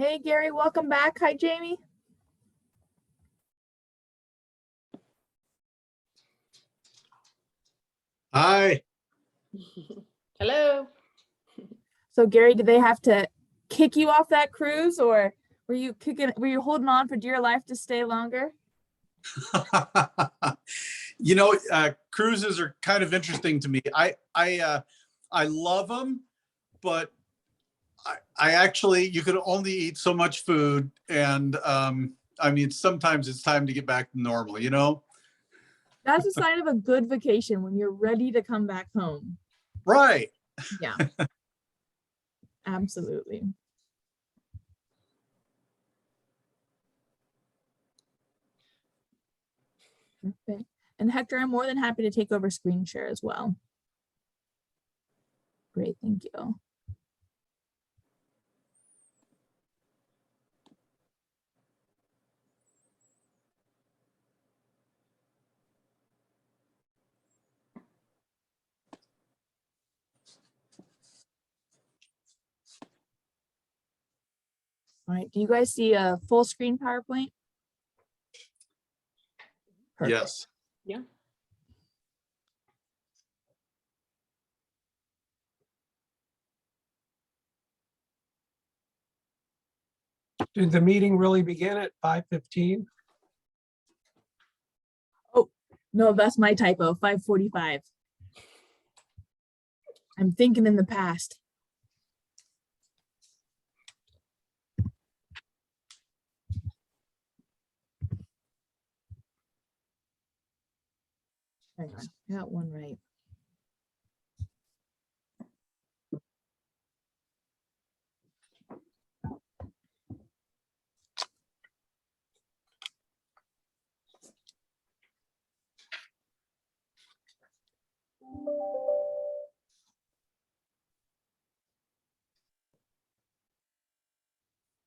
Hey, Gary, welcome back. Hi, Jamie. Hi. Hello. So, Gary, did they have to kick you off that cruise, or were you holding on for dear life to stay longer? Cruises are kind of interesting to me. I love them, but I actually, you could only eat so much food. And sometimes it's time to get back to normal. That's a sign of a good vacation when you're ready to come back home. Right. Yeah, absolutely. Okay. And Hector, I'm more than happy to take over screen share as well. Great, thank you. All right, do you guys see a full screen PowerPoint? Perfect. Yes. Yeah. Did the meeting really begin at 5:15? Oh, no, that's my typo, 5:45. I'm thinking in the past. Hang on, I got one right.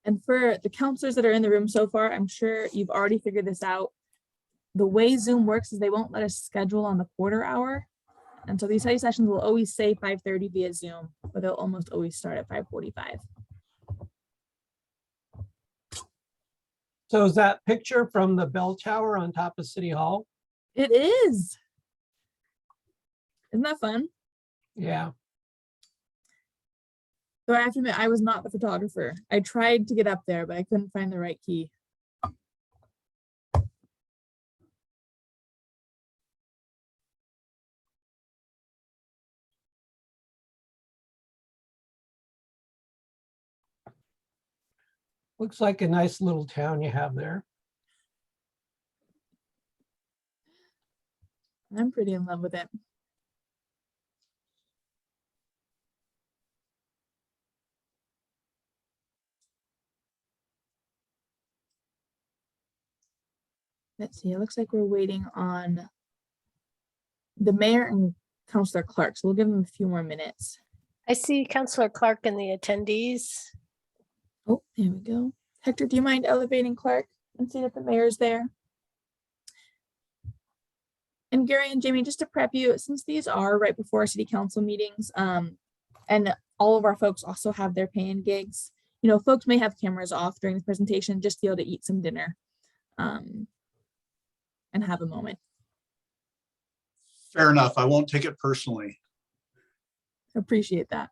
And for the counselors that are in the room so far, I'm sure you've already figured this out. The way Zoom works is they won't let us schedule on the quarter hour. And so these study sessions will always say 5:30 via Zoom, but they'll almost always start at 5:45. So is that picture from the bell tower on top of City Hall? It is. Isn't that fun? Yeah. So I have to admit, I was not the photographer. I tried to get up there, but I couldn't find the right key. Looks like a nice little town you have there. I'm pretty in love with it. Let's see, it looks like we're waiting on the mayor and Councillor Clark, so we'll give them a few more minutes. I see Councillor Clark in the attendees. Oh, there we go. Hector, do you mind elevating Clark and see that the mayor's there? And Gary and Jamie, just to prep you, since these are right before city council meetings, and all of our folks also have their pay-in gigs, folks may have cameras off during the presentation just to be able to eat some dinner and have a moment. Fair enough. I won't take it personally. Appreciate that.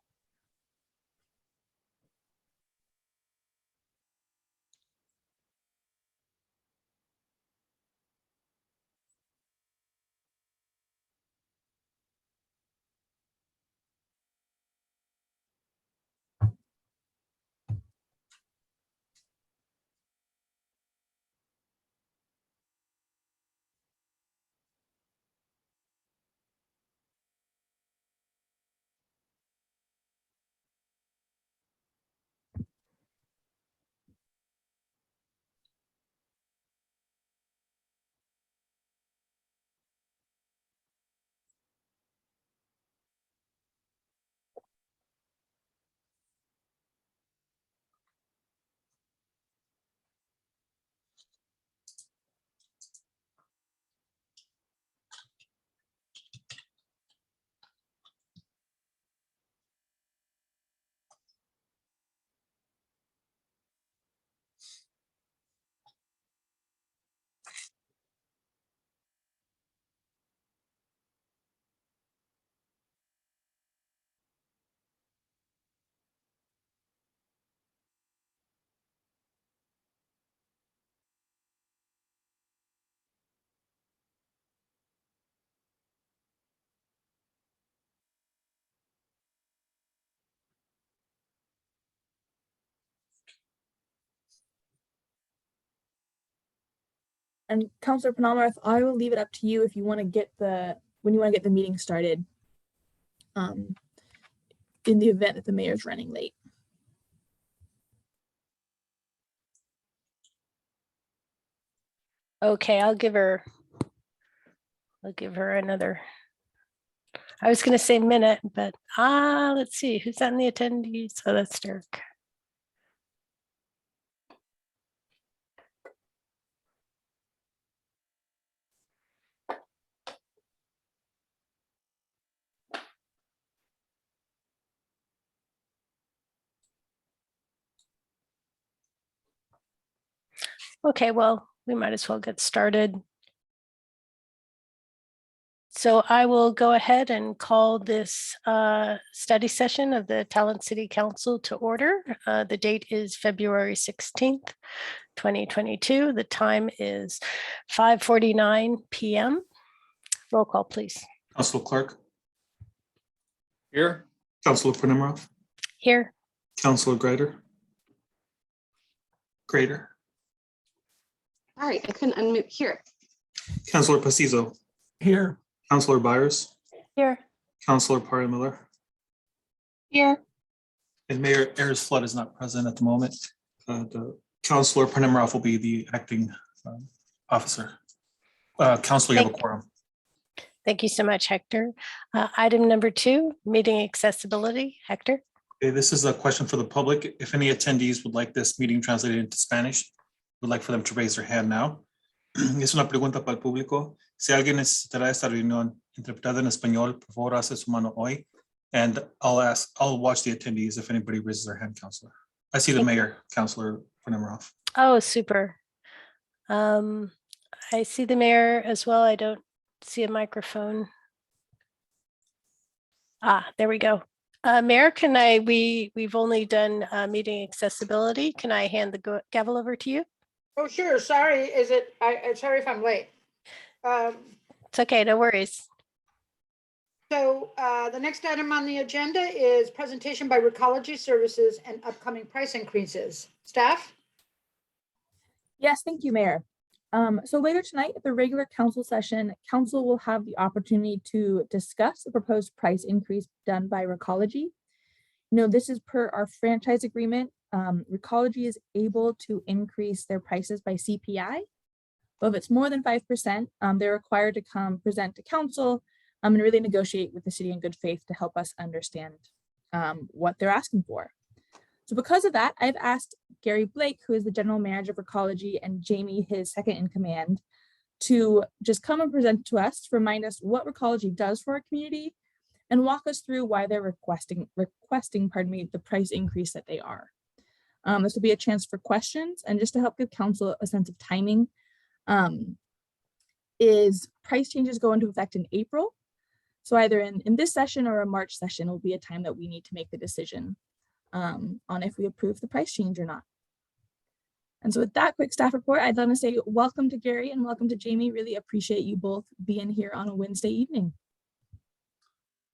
And Councilor Penalmarth, I will leave it up to you if you want to get when you want to get the meeting started. In the event that the mayor's running late. Okay, I'll give her another. I was going to say minute, but let's see who's on the attendees. Oh, that's Dirk. Okay, well, we might as well get started. So I will go ahead and call this study session of the Talent City Council to order. The date is February 16th, 2022. The time is 5:49 p.m. Roll call, please. Councilor Clark, Here. Councilor Penimroth, Here. Councilor Grader, All right, I couldn't unmute here. Councilor Pacizo, Here, Councilor Byers, Here. Councilor Parra Miller, Here. and Mayor Ayers Flood is not present at the moment. The Councilor Penimroth will be the acting officer. Councilor, you have a quorum. Thank you so much, Hector. Item number 2, meeting accessibility. Hector. Okay, this is a question for the public. If any attendees would like this meeting translated into Spanish, would like for them to raise their hand now. Es una pregunta para el público. Si alguien necesitará esta reunión interpretada en español, por favor, hace su mano hoy. And I'll watch the attendees if anybody raises their hand, Councilor. I see the mayor, Councilor Penimroth. Oh, super. I see the mayor as well. I don't see a microphone. There we go. Mayor, we've only done meeting accessibility. Can I hand the gavel over to you? Oh, sure. Sorry. I'm sorry if I'm late. It's okay, no worries. So the next item on the agenda is presentation by Recology Services and upcoming price increases. Staff? Yes, thank you, Mayor. So later tonight at the regular council session, council will have the opportunity to discuss the proposed price increase done by Recology. This is per our franchise agreement. Recology is able to increase their prices by CPI. But if it's more than 5%, they're required to come present to council and really negotiate with the city in good faith to help us understand what they're asking for. So because of that, I've asked Gary Blake, who is the general manager of Recology, and Jamie, his second in command, to just come and present to us, to remind us what Recology does for our community and walk us through why they're requesting, the price increase that they are. This will be a chance for questions, and just to help give council a sense of timing, is price changes go into effect in April. So either in this session or a March session will be a time that we need to make the decision on if we approve the price change or not. And so with that quick staff report, I'd want to say welcome to Gary and welcome to Jamie. Really appreciate you both being here on a Wednesday evening.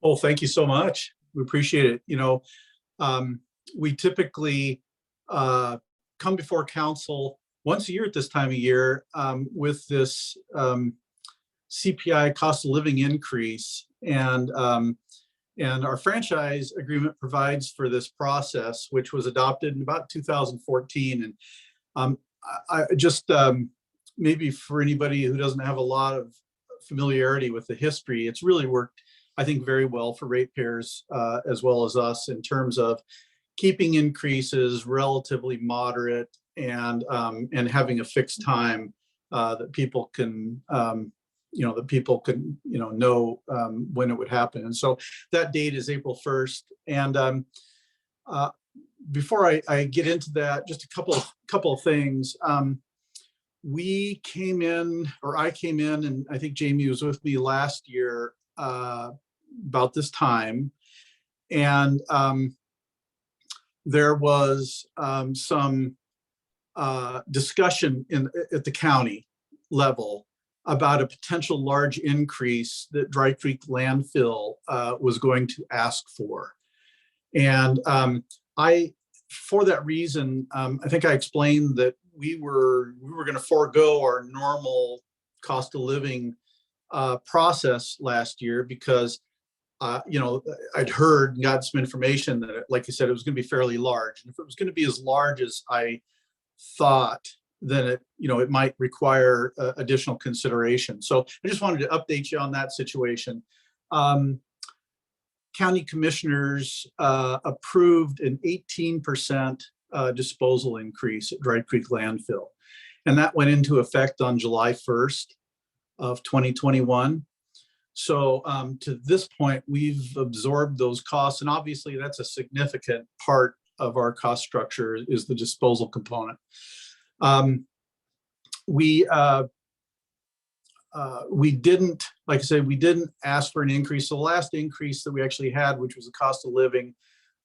Well, thank you so much. We appreciate it. We typically come before council once a year at this time of year with this CPI cost of living increase. And our franchise agreement provides for this process, which was adopted in about 2014. And I just maybe for anybody who doesn't have a lot of familiarity with the history, it's really worked, I think, very well for ratepayers as well as us in terms of keeping increases relatively moderate and having a fixed time that people can know when it would happen. And so that date is April 1st. And before I get into that, just a couple of things. I came in, and I think Jamie was with me last year about this time. And there was some discussion at the county level about a potential large increase that Dry Creek landfill was going to ask for. And for that reason, I think I explained that we were going to forego our normal cost of living process last year because I'd heard and got some information that, like I said, it was going to be fairly large. And if it was going to be as large as I thought, then it might require additional consideration. So I just wanted to update you on that situation. County commissioners approved an 18% disposal increase at Dry Creek landfill. And that went into effect on July 1st of 2021. So to this point, we've absorbed those costs. And obviously that's a significant part of our cost structure is the disposal component. We didn't, like I said, we didn't ask for an increase. So the last increase that we actually had, which was the cost of living,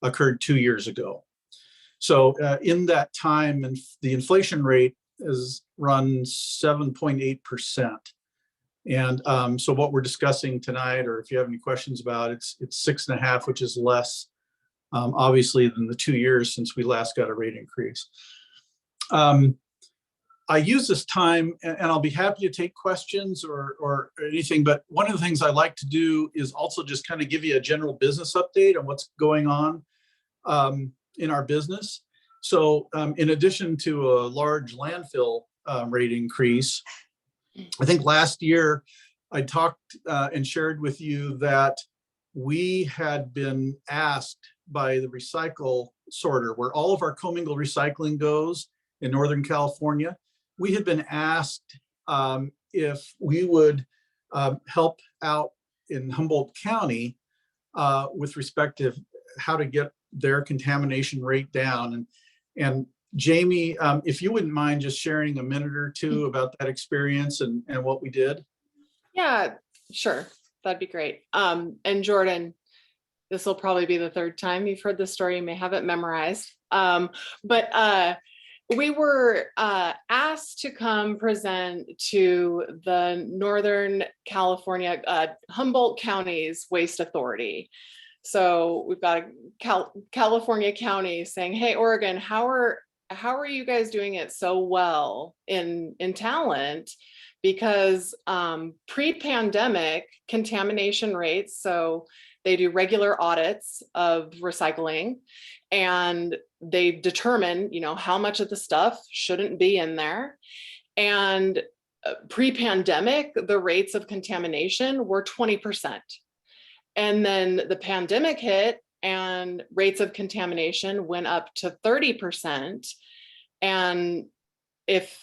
occurred 2 years ago. So in that time, and the inflation rate has run 7.8%. And so what we're discussing tonight, or if you have any questions about it, it's 6.5, which is less, obviously, than the 2 years since we last got a rate increase. I use this time, and I'll be happy to take questions or anything, but one of the things I like to do is also just kind of give you a general business update on what's going on in our business. So in addition to a large landfill rate increase, I think last year I talked and shared with you that we had been asked by the recycle sorter, where all of our commingled recycling goes in Northern California. We had been asked if we would help out in Humboldt County with respect to how to get their contamination rate down. And Jamie, if you wouldn't mind just sharing a minute or two about that experience and what we did. Yeah, sure. That'd be great. And Jordan, this will probably be the third time you've heard this story. You may have it memorized. But we were asked to come present to the Northern California, Humboldt County's Waste Authority. So we've got a California county saying, hey, Oregon, how are you guys doing it so well in talent? Because pre-pandemic contamination rates, so they do regular audits of recycling and they determine, how much of the stuff shouldn't be in there. And pre-pandemic, the rates of contamination were 20%. And then the pandemic hit and rates of contamination went up to 30%. And if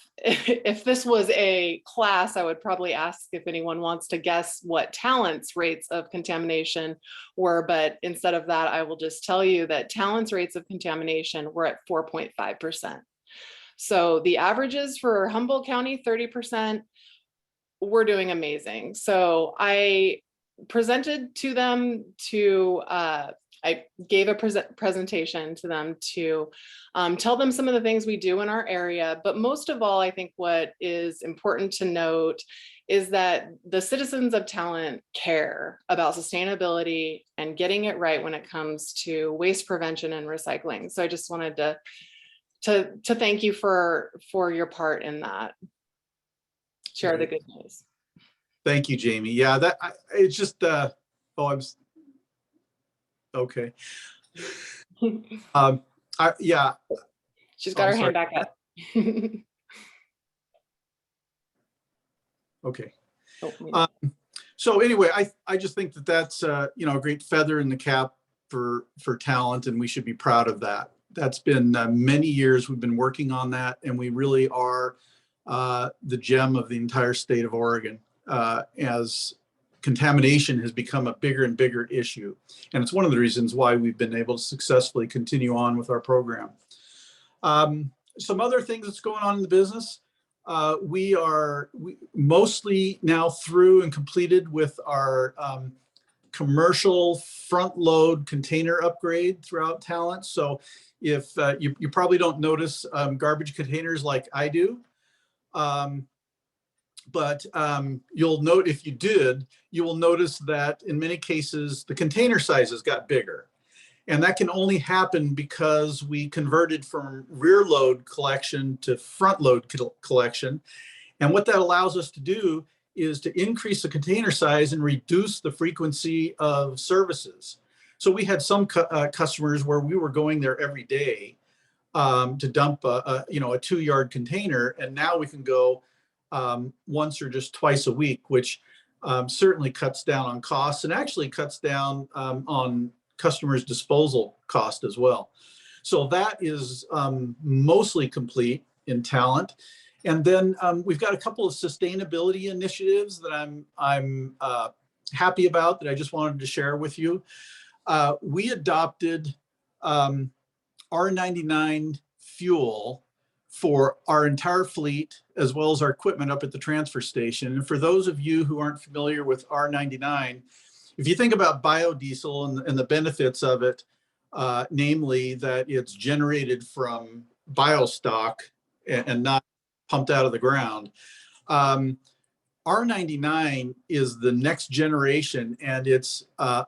this was a class, I would probably ask if anyone wants to guess what Talent's rates of contamination were. But instead of that, I will just tell you that Talent's rates of contamination were at 4.5%. So the averages for Humboldt County, 30%, we're doing amazing. So I presented to them I gave a presentation to them to tell them some of the things we do in our area. But most of all, I think what is important to note is that the citizens of Talent care about sustainability and getting it right when it comes to waste prevention and recycling. So I just wanted to thank you for your part in that. Share the good news. Thank you, Jamie. Yeah, it's just okay. Yeah. She's got her hand back up. Okay. So anyway, I just think that's a great feather in the cap for Talent, and we should be proud of that. That's been many years we've been working on that, and we really are the gem of the entire state of Oregon as contamination has become a bigger and bigger issue. And it's one of the reasons why we've been able to successfully continue on with our program. Some other things that's going on in the business. We mostly now through and completed with our commercial front load container upgrade throughout Talent. So if you probably don't notice garbage containers like I do, but you'll note, if you did, you will notice that in many cases the container sizes got bigger. And that can only happen because we converted from rear load collection to front load collection. And what that allows us to do is to increase the container size and reduce the frequency of services. So we had some customers where we were going there every day to dump a 2-yard container, and now we can go once or just twice a week, which certainly cuts down on costs and actually cuts down on customers' disposal cost as well. So that is mostly complete in Talent. And then we've got a couple of sustainability initiatives that I'm happy about that I just wanted to share with you. We adopted R99 fuel for our entire fleet, as well as our equipment up at the transfer station. And for those of you who aren't familiar with R99, if you think about biodiesel and the benefits of it, namely that it's generated from biostock and not pumped out of the ground, R99 is the next generation, and it's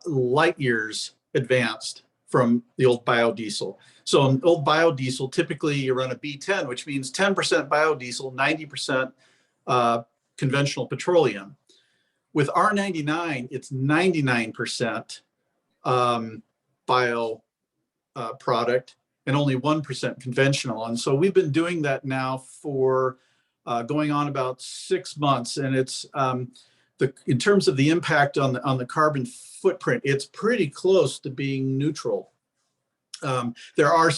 light years advanced from the old biodiesel. So in old biodiesel, typically you run a B10, which means 10% biodiesel, 90% conventional petroleum. With R99, it's 99% bio product and only 1% conventional. And so we've been doing that now for going on about 6 months. And it's in terms of the impact on the carbon footprint, it's pretty close to being neutral. There are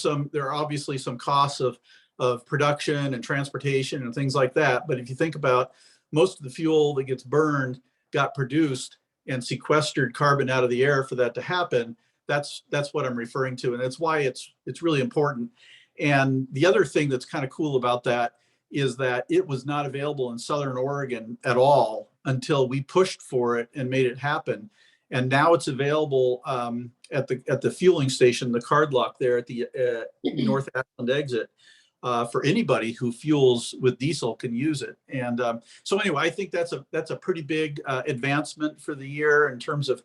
obviously some costs of production and transportation and things like that. But if you think about most of the fuel that gets burned got produced and sequestered carbon out of the air for that to happen, that's what I'm referring to. And that's why it's really important. And the other thing that's kind of cool about that is that it was not available in Southern Oregon at all until we pushed for it and made it happen. And now it's available at the fueling station, the card lock there at the North Ashland exit. For anybody who fuels with diesel can use it. And so anyway, I think that's a pretty big advancement for the year in terms of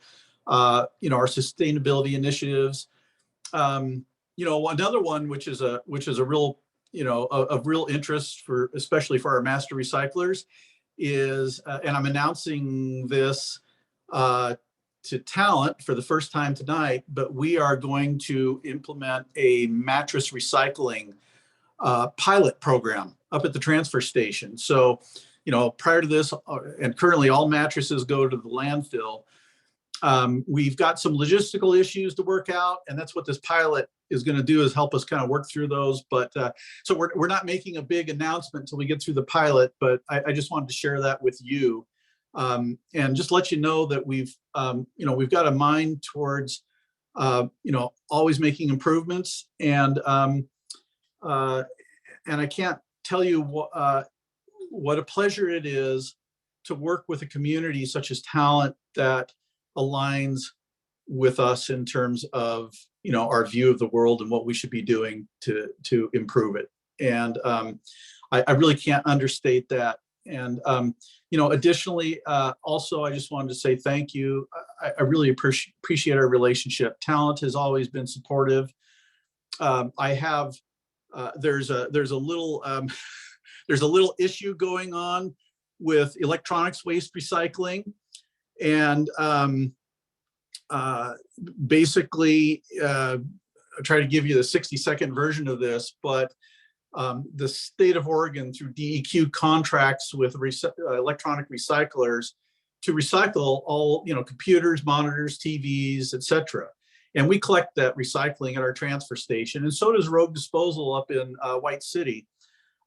our sustainability initiatives. Another one which is a real of real interest especially for our master recyclers is, and I'm announcing this to Talent for the first time tonight, but we are going to implement a mattress recycling pilot program up at the transfer station. So, prior to this, and currently all mattresses go to the landfill. We've got some logistical issues to work out, and that's what this pilot is going to do, is help us kind of work through those. But so we're not making a big announcement until we get through the pilot, but I just wanted to share that with you, and just let you know that we've got a mind towards always making improvements, and I can't tell you what a pleasure it is to work with a community such as Talent that aligns with us in terms of our view of the world and what we should be doing to improve it. And I really can't understate that. And additionally, also I just wanted to say thank you. I really appreciate our relationship. Talent has always been supportive. I have there's a little issue going on with electronics waste recycling, and basically I'll try to give you the 60-second version of this, but the state of Oregon through DEQ contracts with electronic recyclers to recycle all computers, monitors, TVs, etc. And we collect that recycling at our transfer station, and so does Rogue Disposal up in White City.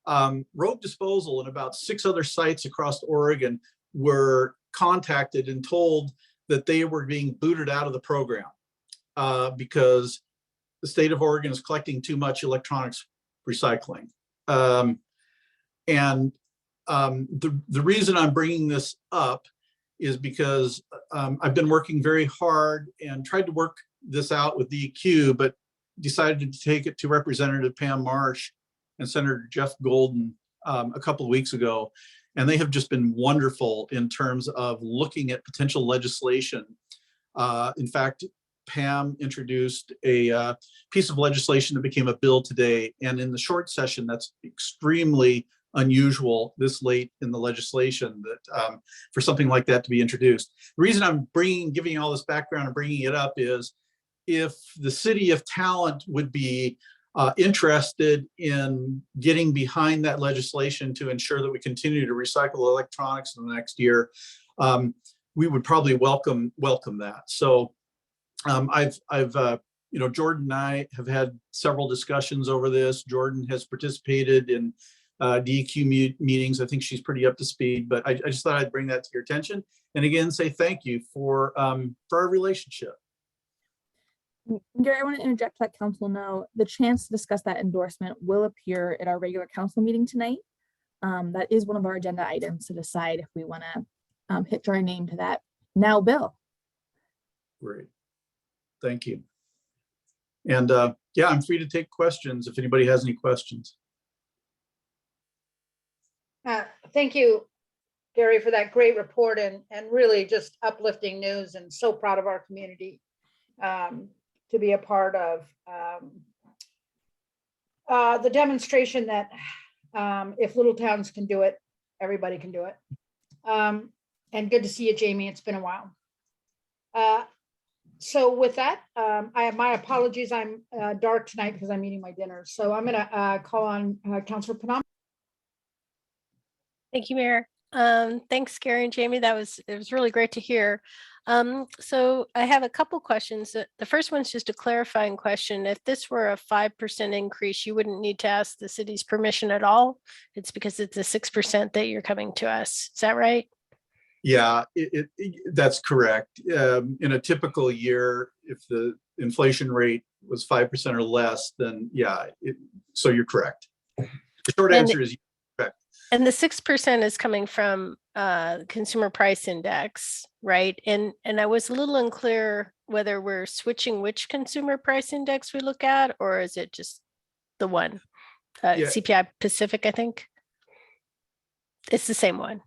Rogue Disposal and about 6 other sites across Oregon were contacted and told that they were being booted out of the program because the state of Oregon is collecting too much electronics recycling. The reason I'm bringing this up is because I've been working very hard and tried to work this out with DEQ, but decided to take it to Representative Pam Marsh and Senator Jeff Golden a couple of weeks ago. And they have just been wonderful in terms of looking at potential legislation. In fact, Pam introduced a piece of legislation that became a bill today. And in the short session, that's extremely unusual this late in the legislation that for something like that to be introduced. The reason I'm giving you all this background and bringing it up is if the city of Talent would be interested in getting behind that legislation to ensure that we continue to recycle electronics in the next year, we would probably welcome that. So Jordan and I have had several discussions over this. Jordan has participated in DEQ meetings. I think she's pretty up to speed, but I just thought I'd bring that to your attention. And again, say thank you for our relationship. Gary, I want to interject to let council know the chance to discuss that endorsement will appear at our regular council meeting tonight. That is one of our agenda items to decide if we want to hitch our name to that now bill. Great. Thank you. And yeah, I'm free to take questions if anybody has any questions. Thank you, Gary, for that great report and really just uplifting news, and so proud of our community to be a part of the demonstration that if little towns can do it, everybody can do it. And good to see you, Jamie. It's been a while. So with that, I have my apologies. I'm dark tonight because I'm eating my dinner. So I'm going to call on Councilor Panam. Thank you, Mayor. Thanks, Gary and Jamie. It was really great to hear. So I have a couple questions. The first one's just a clarifying question. If this were a 5% increase, you wouldn't need to ask the city's permission at all. It's because it's a 6% that you're coming to us. Is that right? Yeah, that's correct. In a typical year, if the inflation rate was 5% or less, then yeah, so you're correct. The short answer is correct. And the 6% is coming from consumer price index, right? And I was a little unclear whether we're switching which consumer price index we look at, or is it just the one? Yeah. CPI Pacific, I think. It's the same one.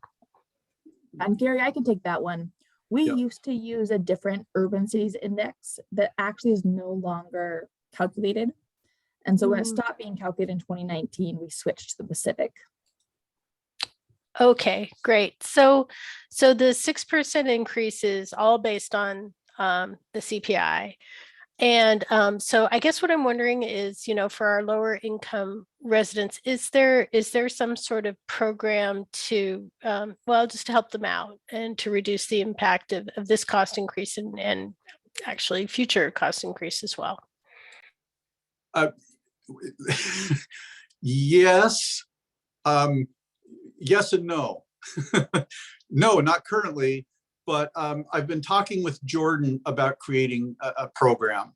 And Gary, I can take that one. We used to use a different urban cities index that actually is no longer calculated. And so when it stopped being calculated in 2019, we switched to the Pacific. Okay, great. So the 6% increase is all based on the CPI. And so I guess what I'm wondering is, for our lower income residents, is there some sort of program to, just to help them out and to reduce the impact of this cost increase and actually future cost increase as well? Yes. Yes and no. No, not currently. But I've been talking with Jordan about creating a program.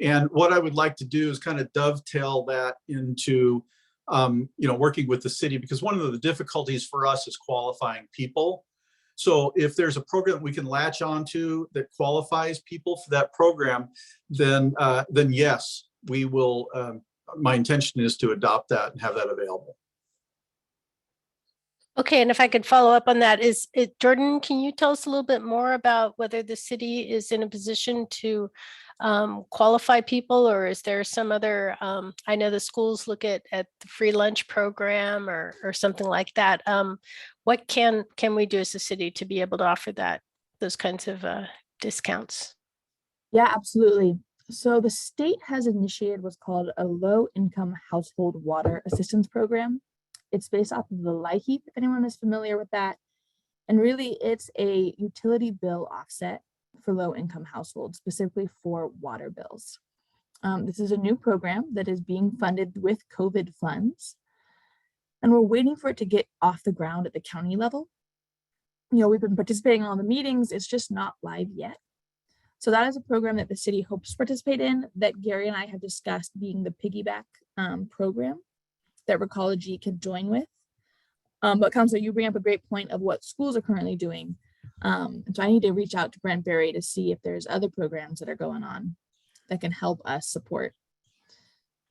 And what I would like to do is kind of dovetail that into, working with the city, because one of the difficulties for us is qualifying people. So if there's a program we can latch onto that qualifies people for that program, then yes, we will. My intention is to adopt that and have that available. Okay, and if I could follow up on that, Jordan, can you tell us a little bit more about whether the city is in a position to qualify people, or is there some other, I know the schools look at the free lunch program or something like that. What can we do as a city to be able to offer those kinds of discounts? Yeah, absolutely. So the state has initiated what's called a low income household water assistance program. It's based off of the LIHEAP, if anyone is familiar with that. And really, it's a utility bill offset for low-income households, specifically for water bills. This is a new program that is being funded with COVID funds. And we're waiting for it to get off the ground at the county level. We've been participating in all the meetings. It's just not live yet. So that is a program that the city hopes to participate in, that Gary and I have discussed being the piggyback program that Recology can join with. But Councilor, you bring up a great point of what schools are currently doing. So I need to reach out to Brent Berry to see if there's other programs that are going on that can help us support.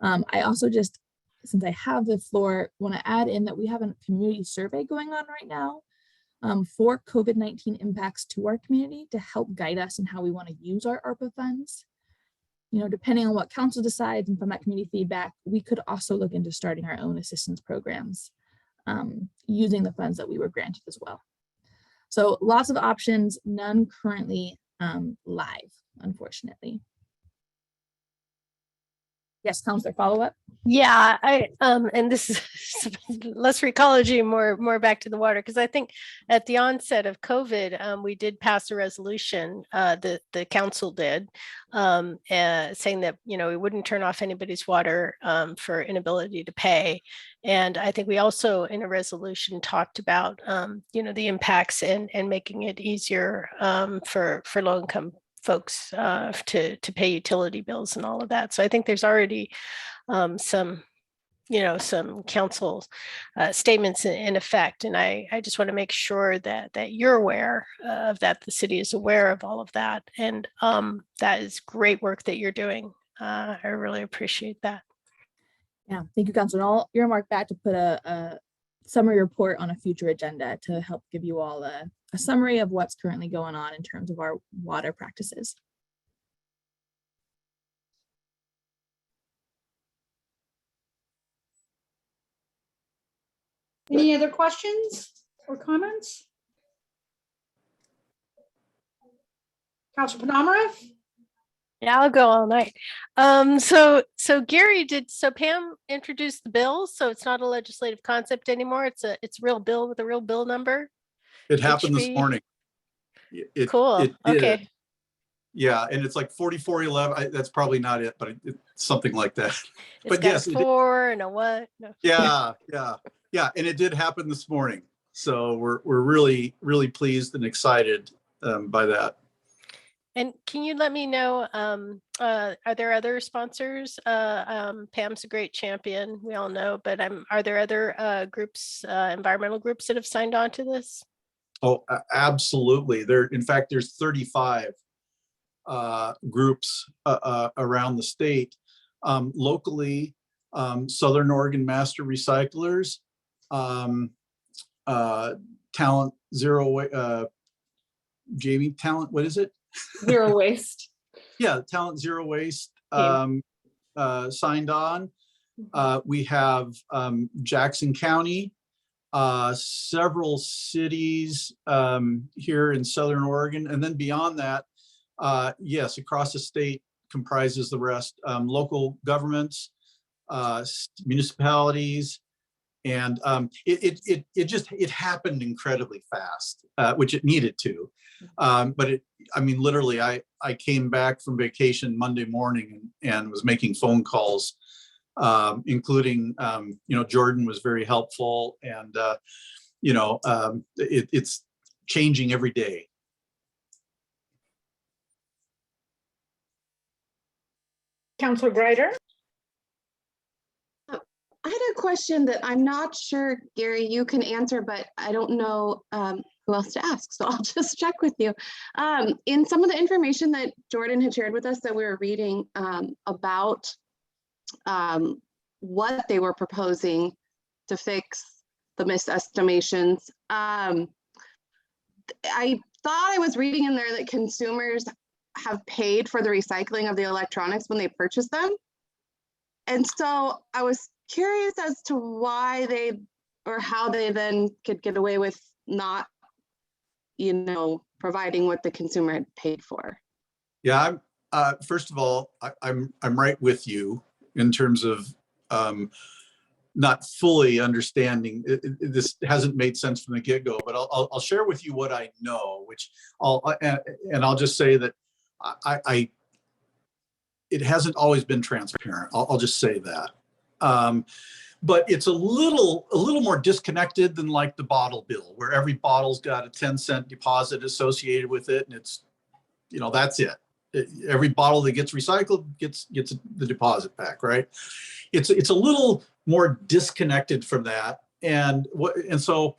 I also just, since I have the floor, want to add in that we have a community survey going on right now for COVID-19 impacts to our community to help guide us in how we want to use our ARPA funds. You know, depending on what council decides and from that community feedback, we could also look into starting our own assistance programs using the funds that we were granted as well. So lots of options, none currently live, unfortunately. Yes, Counselor, follow up. Yeah, and this is less Recology, more back to the water, because I think at the onset of COVID, we did pass a resolution, the council did, saying that, you know, we wouldn't turn off anybody's water for inability to pay. And I think we also in a resolution talked about, you know, the impacts and making it easier for low-income folks to pay utility bills and all of that. So I think there's already some, you know, some council statements in effect. And I just want to make sure that you're aware of that, the city is aware of all of that. And that is great work that you're doing. I really appreciate that. Yeah, thank you, Councilor. And I'll earmark that to put a summary report on a future agenda to help give you all a summary of what's currently going on in terms of our water practices. Any other questions or comments? Councilor Panamarev? Yeah, I'll go all night. So Gary so Pam introduced the bill, so it's not a legislative concept anymore. It's a real bill with a real bill number. It happened this HB. morning. Cool. It did. Okay. Yeah, and it's like 4411. That's probably not it, but it's something like that. It's But got yes, a 4 and a what? No. yeah, and it did happen this morning. So we're really pleased and excited by that. And can you let me know, are there other sponsors? Pam's a great champion, we all know, but are there other groups, environmental groups that have signed on to this? Oh, absolutely. In fact, there's 35 groups around the state. Locally, Southern Oregon Master Recyclers, Talent Zero, Jamie, Talent, what is it? Zero waste. Yeah, Talent Zero Waste Yeah. signed on. We have Jackson County, several cities here in Southern Oregon, and then beyond that, yes, across the state comprises the rest. Local governments, municipalities, and it happened incredibly fast, which it needed to. But I mean, literally, I came back from vacation Monday morning and was making phone calls, including, Jordan was very helpful, and, it's changing every day. Councilor Greider? I had a question that I'm not sure, Gary, you can answer, but I don't know who else to ask. So I'll just check with you. In some of the information that Jordan had shared with us that we were reading about what they were proposing to fix the misestimations, I thought I was reading in there that consumers have paid for the recycling of the electronics when they purchase them. And so I was curious as to why or how they then could get away with not, providing what the consumer had paid for. Yeah, first of all, I'm right with you in terms of not fully understanding. This hasn't made sense from the get-go, but I'll share with you what I know, which I'll just say that it hasn't always been transparent. I'll just say that. But it's a little more disconnected than like the bottle bill, where every bottle's got a 10-cent deposit associated with it, and it's, that's it. Every bottle that gets recycled gets the deposit back, right? It's a little more disconnected from that, and so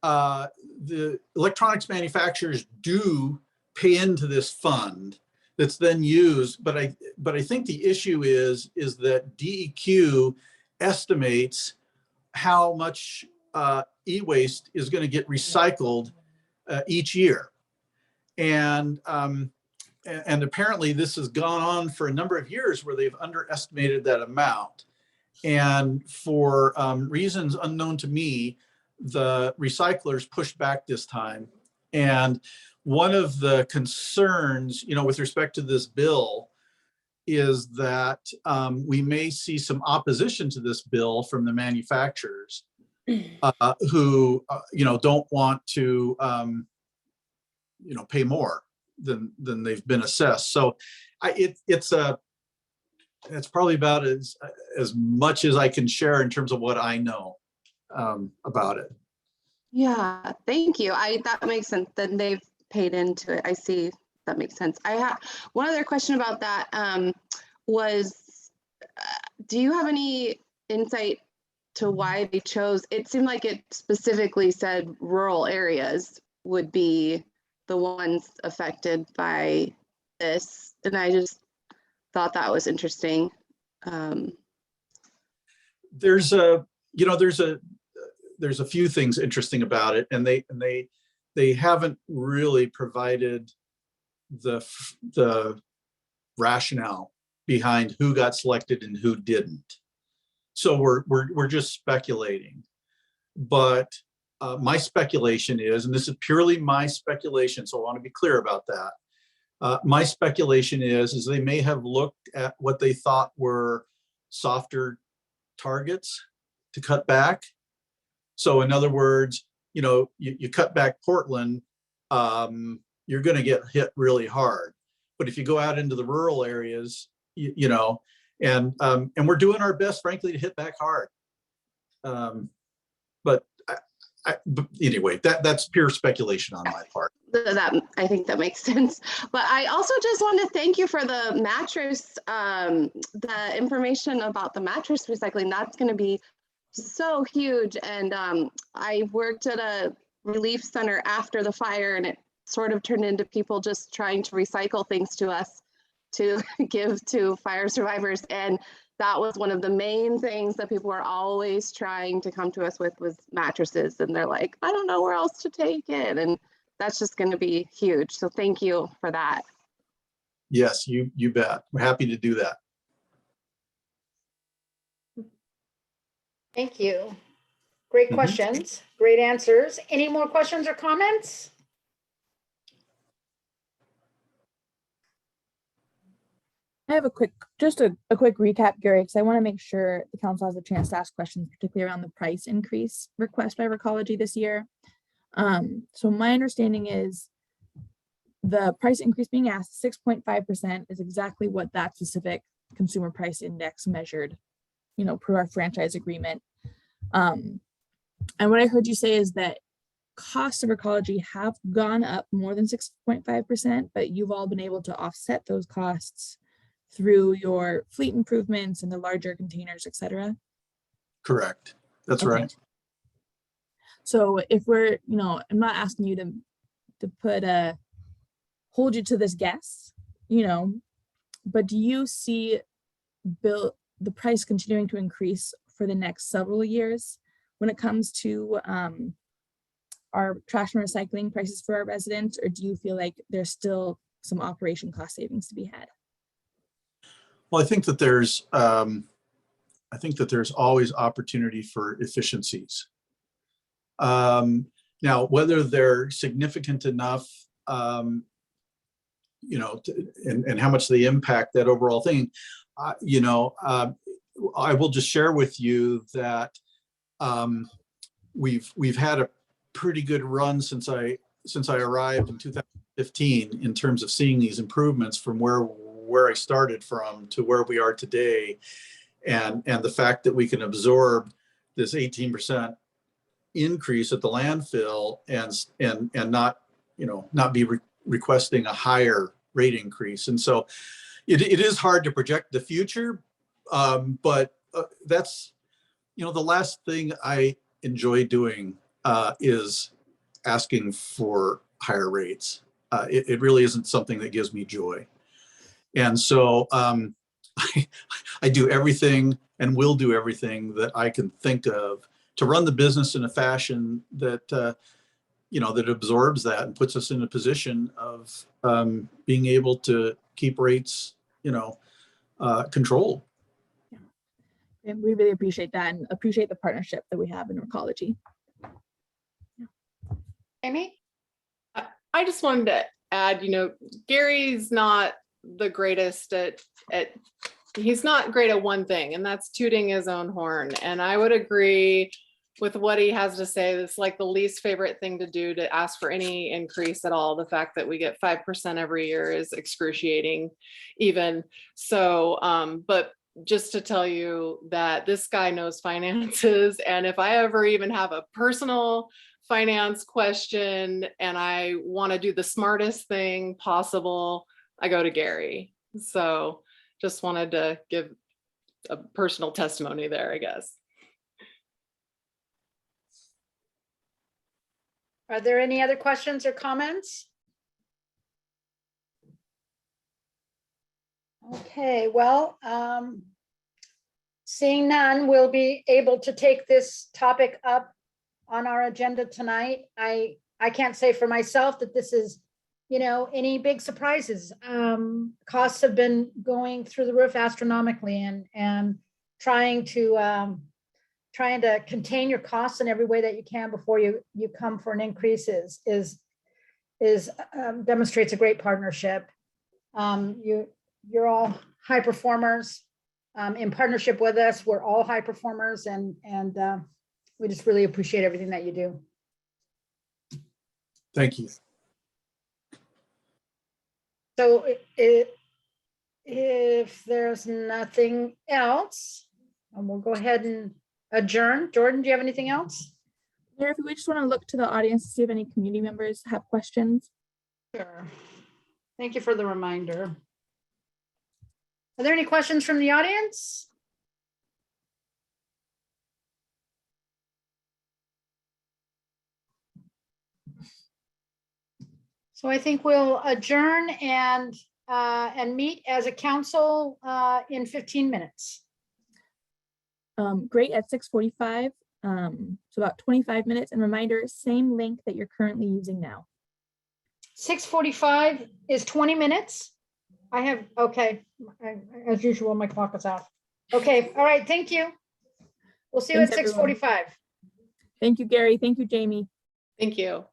the electronics manufacturers do pay into this fund that's then used, but I think the issue is that DEQ estimates how much e-waste is going to get recycled each year. And apparently this has gone on for a number of years where they've underestimated that amount. And for reasons unknown to me, the recyclers pushed back this time. And one of the concerns, with respect to this bill is that we may see some opposition to this bill from the manufacturers who, don't want to, pay more than they've been assessed. So it's probably about as much as I can share in terms of what I know about it. Yeah, thank you. That makes sense. Then they've paid into it. I see. That makes sense. I have one other question about that. Was do you have any insight to why they chose? It seemed like it specifically said rural areas would be the ones affected by this, and I just thought that was interesting. There's a few things interesting about it, and they haven't really provided the rationale behind who got selected and who didn't. So we're just speculating. But my speculation is, and this is purely my speculation, so I want to be clear about that. My speculation is they may have looked at what they thought were softer targets to cut back. So in other words, you cut back Portland, you're going to get hit really hard. But if you go out into the rural areas, and we're doing our best, frankly, to hit back hard. But anyway, that's pure speculation on my part. That I think that makes sense. But I also just want to thank you for the mattress, the information about the mattress recycling. That's going to be so huge. And I worked at a relief center after the fire, and it sort of turned into people just trying to recycle things to us to give to fire survivors. And that was one of the main things that people were always trying to come to us with, was mattresses. And they're like, I don't know where else to take it. And that's just going to be huge. So thank you for that. Yes, you bet. We're happy to do that. Thank you. Great questions, great answers. Any more questions or comments? I have a quick recap, Gary, because I want to make sure the council has a chance to ask questions, particularly around the price increase request by Recology this year. So my understanding is the price increase being asked, 6.5%, is exactly what that specific consumer price index measured, per our franchise agreement. And what I heard you say is that costs of Recology have gone up more than 6.5%, but you've all been able to offset those costs through your fleet improvements and the larger containers, et cetera? Correct. That's right. So if we're, I'm not asking you to hold you to this guess, but do you see the price continuing to increase for the next several years when it comes to our trash and recycling prices for our residents, or do you feel like there's still some operation cost savings to be had? Well, I think that there's always opportunity for efficiencies. Now, whether they're significant enough, and how much they impact that overall thing, I will just share with you that we've had a pretty good run since I arrived in 2015 in terms of seeing these improvements from where I started from to where we are today, and the fact that we can absorb this 18% increase at the landfill and not be requesting a higher rate increase. And so it is hard to project the future, but that's the last thing I enjoy doing is asking for higher rates. It really isn't something that gives me joy. And so I do everything and will do everything that I can think of to run the business in a fashion that, that absorbs that and puts us in a position of being able to keep rates, controlled. And we really appreciate that and appreciate the partnership that we have in Recology. Amy? I just wanted to add, Gary's not the greatest he's not great at one thing, and that's tooting his own horn. And I would agree with what he has to say. It's like the least favorite thing to do, to ask for any increase at all. The fact that we get 5% every year is excruciating even. So, but just to tell you that this guy knows finances, and if I ever even have a personal finance question and I want to do the smartest thing possible, I go to Gary. So just wanted to give a personal testimony there, I guess. Are there any other questions or comments? Okay, well, seeing none, we'll be able to take this topic up on our agenda tonight. I can't say for myself that this is, any big surprises. Costs have been going through the roof astronomically, and trying to contain your costs in every way that you can before you come for an increase is demonstrates a great partnership. You're all high performers in partnership with us. We're all high performers, and we just really appreciate everything that you do. Thank you. So if there's nothing else, we'll go ahead and adjourn. Jordan, do you have anything else? Mayor, if we just want to look to the audience to see if any community members have questions. Sure. Thank you for the reminder. Are there any questions from the audience? So I think we'll adjourn and meet as a council in 15 minutes. Great, at 6:45, so about 25 minutes. And reminder, same link that you're currently using now. 6:45 is 20 minutes. Okay, as usual, my clock is off. Okay, all right, thank you. We'll see you at Thanks, everyone. 6:45. Thank you, Gary. Thank you, Jamie. Thank you.